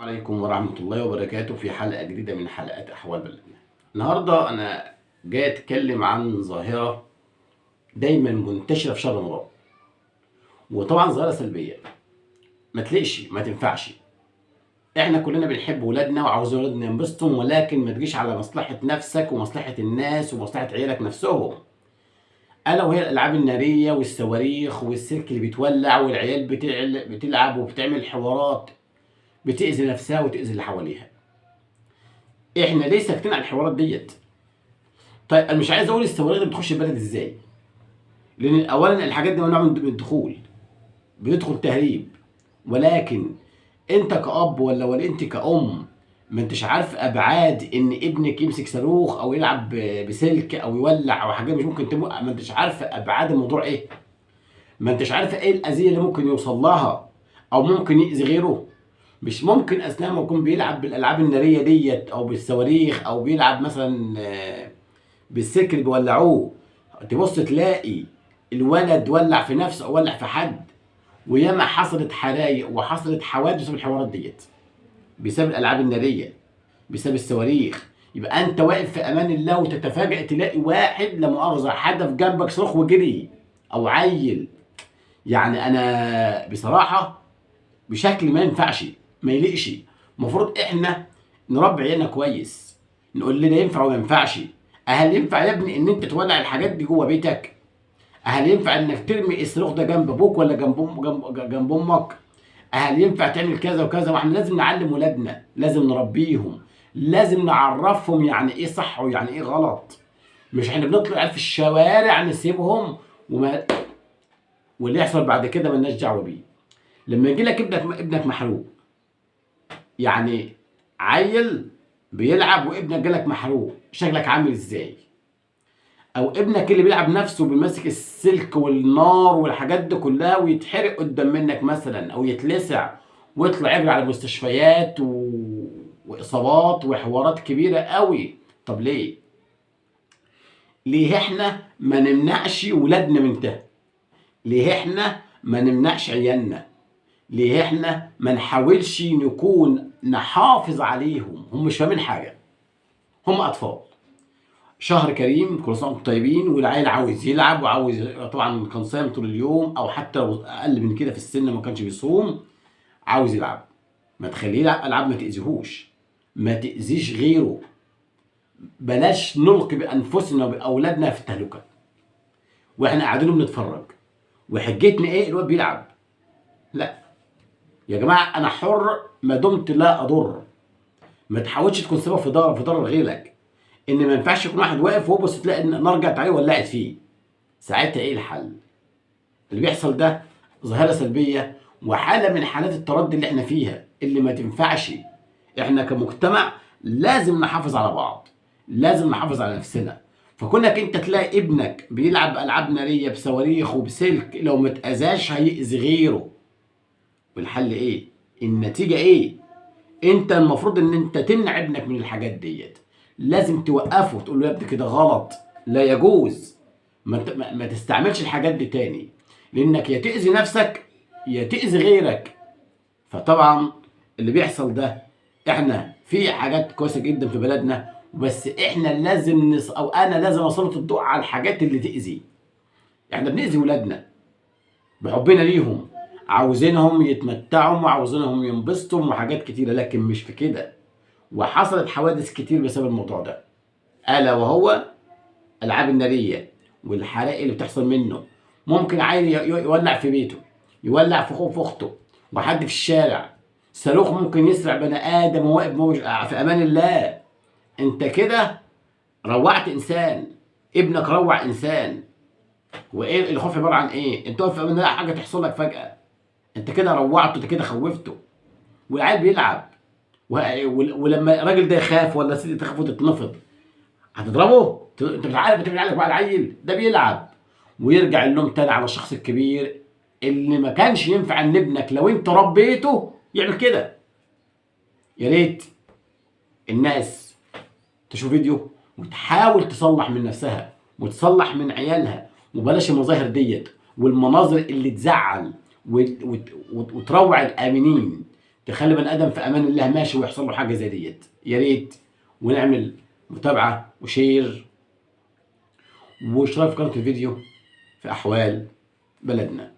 عليكم ورحمة الله وبركاته في حلقة جديدة من حلقات أحوال بلدنا. النهاردة أنا جاي أتكلم عن ظاهرة دايما منتشرة في شهر رمضان، وطبعا ظاهرة سلبية ما تليقش ما تنفعش. إحنا كلنا بنحب ولادنا وعاوزين ولادنا ينبسطوا، ولكن ما تجيش على مصلحة نفسك ومصلحة الناس ومصلحة عيالك نفسهم، ألا وهي الألعاب النارية والصواريخ والسلك اللي بيتولع والعيال بتلعب وبتعمل حوارات بتأذي نفسها وتأذي اللي حواليها. إحنا ليه ساكتين على الحوارات ديت؟ طيب انا مش عايز اقول الصواريخ دي بتخش البلد ازاي، لان اولا الحاجات دي ممنوع من الدخول، بيدخل تهريب. ولكن انت كأب ولا انت كأم ما انتش عارف ابعاد ان ابنك يمسك صاروخ او يلعب بسلك او يولع او حاجات مش ممكن تموت، ما انتش عارف ابعاد الموضوع ايه، ما انتش عارف ايه الاذيه اللي ممكن يوصل لها او ممكن يأذي غيره. مش ممكن اثناء ما يكون بيلعب بالالعاب الناريه ديت او بالصواريخ او بيلعب مثلا بالسلك اللي بيولعوه تبص تلاقي الولد ولع في نفسه او ولع في حد. وياما حصلت حرايق وحصلت حوادث بسبب الحوارات ديت، بسبب الالعاب الناريه، بسبب الصواريخ. يبقى انت واقف في امان الله وتتفاجئ تلاقي واحد لا مؤاخذه حدف جنبك صاروخ وجري، او عيل. يعني انا بصراحه بشكل ما ينفعش، ما يليقش. المفروض احنا نربي عيالنا كويس، نقول لنا ينفع وما ينفعش. هل ينفع يا ابني ان انت تولع الحاجات دي جوه بيتك؟ هل ينفع انك ترمي الصاروخ ده جنب ابوك ولا جنب امك؟ هل ينفع تعمل كذا وكذا؟ واحنا لازم نعلم ولادنا، لازم نربيهم، لازم نعرفهم يعني ايه صح ويعني ايه غلط. مش احنا بنطلع في الشوارع نسيبهم واللي يحصل بعد كده مالناش دعوه بيه. لما يجي لك ابنك محروق، يعني عيل بيلعب وابنك جالك محروق، شكلك عامل ازاي؟ او ابنك اللي بيلعب نفسه بيمسك السلك والنار والحاجات دي كلها ويتحرق قدام منك مثلا او يتلسع ويطلع يجري على المستشفيات واصابات وحوارات كبيره قوي. طب ليه؟ ليه احنا ما نمنعش ولادنا من ده؟ ليه احنا ما نمنعش عيالنا؟ ليه احنا ما نحاولش نكون نحافظ عليهم؟ هم مش فاهمين حاجه، هم اطفال. شهر كريم كل سنه وانتم طيبين، والعيل عاوز يلعب وعاوز، طبعا كان صايم طول اليوم او حتى لو اقل من كده في السن ما كانش بيصوم، عاوز يلعب. ما تخليه يلعب العاب، ما تاذيهوش، ما تاذيش غيره. بلاش نلقي بانفسنا وباولادنا في التهلكه واحنا قاعدين بنتفرج. وحجتنا ايه؟ الواد بيلعب. لا يا جماعه، انا حر ما دمت لا اضر. ما تحاولش تكون سبب في ضرر غيرك. ان ما ينفعش يكون واحد واقف وبص تلاقي النار جت عليه ولعت فيه. ساعتها ايه الحل؟ اللي بيحصل ده ظاهره سلبيه وحاله من حالات التردي اللي احنا فيها اللي ما تنفعش. احنا كمجتمع لازم نحافظ على بعض، لازم نحافظ على نفسنا. فكونك انت تلاقي ابنك بيلعب العاب ناريه بصواريخ وبسلك، لو ما اتاذاش هيأذي غيره. والحل ايه؟ النتيجه ايه؟ انت المفروض ان انت تمنع ابنك من الحاجات ديت. لازم توقفه وتقول له يا ابني كده غلط، لا يجوز، ما تستعملش الحاجات دي تاني، لانك يا تأذي نفسك يا تأذي غيرك. فطبعا اللي بيحصل ده، احنا في حاجات كويسه جدا في بلدنا، بس احنا لازم او انا لازم اسلط الضوء على الحاجات اللي تأذي. احنا بنأذي ولادنا بحبنا ليهم، عاوزينهم يتمتعوا وعاوزينهم ينبسطوا وحاجات كتيره، لكن مش في كده. وحصلت حوادث كتير بسبب الموضوع ده، الا وهو الالعاب الناريه والحرائق اللي بتحصل منه. ممكن عيل يولع في بيته، يولع في اخوه في اخته، وحد في الشارع. صاروخ ممكن يسرع بني ادم وهو واقف في امان الله. انت كده روعت انسان، ابنك روع انسان. وايه الخوف عباره عن ايه؟ انت واقف في امان الله حاجه تحصل لك فجاه، انت كده روعته، انت كده خوفته. والعيال بيلعب ولما الراجل ده يخاف ولا الست تخاف وتتنفض، هتضربه؟ انت مش عارف بتعمل مع العيل ده بيلعب. ويرجع اللوم تاني على الشخص الكبير اللي ما كانش ينفع ان ابنك لو انت ربيته يعمل كده. يا ريت الناس تشوف فيديو وتحاول تصلح من نفسها وتصلح من عيالها، وبلاش المظاهر ديت والمناظر اللي تزعل وتروع الامنين. تخلي بني ادم في امان الله ماشي ويحصل له حاجه زي ديت. يا ريت ونعمل متابعه وشير واشتراك في قناه الفيديو في احوال بلدنا.